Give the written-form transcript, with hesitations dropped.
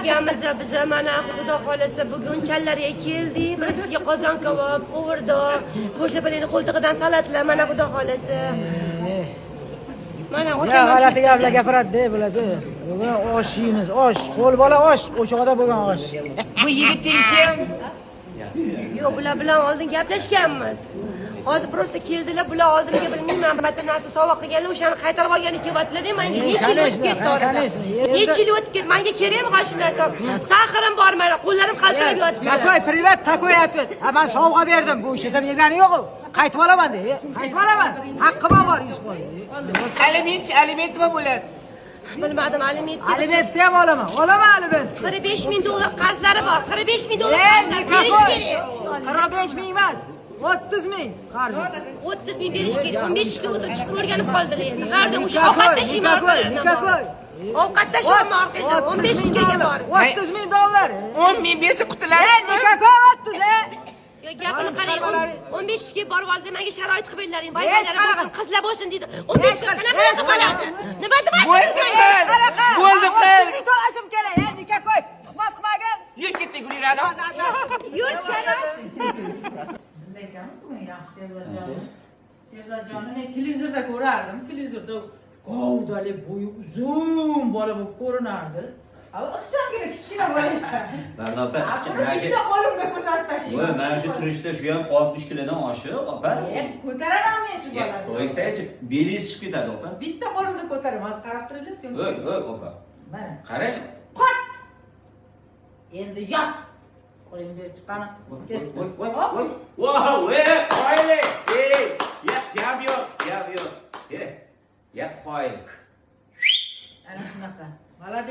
Akamiz biz mana xudo xolasa bugun challarga keldik. Birisiga qozon kabob, qovurdoq, ko'rshapalini qo'ltig'idan salatlar mana xudo xolasa. Mana Ya g'alati gaplar gapiradi-da bularchi. Bugun osh yeymiz, osh. Qo'l bola osh, o'shoqda bo'lgan osh. Bu yigiting kim? Yo'q, bular bilan oldin gaplashganmiz. Hozir prosta keldilar, bular oldimga bilmayman, bitta narsa sovg'a qilganlar, o'shani qaytarib olgani kelyaptilar-da, menga necha yil o'tib ketdi oradan. Necha yil o'tib ketdi, menga kerakmi shu narsa? Saxirim bor mana, qo'llarim qaltirab yotibdi. Какой привет, такой ответ. Ben sovg'a berdim, bu ishim yegani yo'q. Qaytib olaman-da, qaytib olaman. Haqqim bor, Yusuf. Aliment nima bo'ladi? Bilmadim, aliment. Alimentni ham olaman. Olaman aliment. 45 ming dollar qarzlari bor. 45 ming dollar qarzlari berish kerak. 45 ming emas. 30 ming qarz. 30 ming berish kerak. 15 kunga o'tirib chiqib o'rganib qoldilar endi. Qardim o'sha ovqat tashiyman. Ovqat tashiyman orqasiga 15 kunga bor. 30 ming dollar. 10 ming bersa qutuladi. Nikakoy 30 Yo gapini qarang. 15 kunga borib oldi, menga sharoit qilib berlaring. Baybalari bo'lsin, qizlar bo'lsin dedi. 15 kun qanaqa qoladi? Nima demoqchisiz? Bo'ldi qil. To'lashim kerak, nikakoy. Tuhmat qilmagan. Yur ketdik uyg'ona. Yur chala. Ekanmiz bugun yaxshi Sherzodjonni men televizorda ko'rardim. Televizorda g'ovdali bo'yi uzun bola bo'lib ko'rinardi. Ixchamgina kichkina bola ekan. Barnopa Bitta qo'limda ko'tarib tashlayman. voy mana shu turishda shu ham 60 kilodan oshiq, opa. Ko'taraman men shu bolani. Qo'ysa-chi, belingiz chiqib ketadi, opa. Bitta qo'limda ko'taraman. Hozir qarab turinglar sen. Voy, opa. Mana. Qarang. Qot. Endi yot. Qo'lingni berib chiqaman. Voy. Wow, qo'yli. Gap yo'q. Ya qo'ylik. Ana shunaqa. Молодец.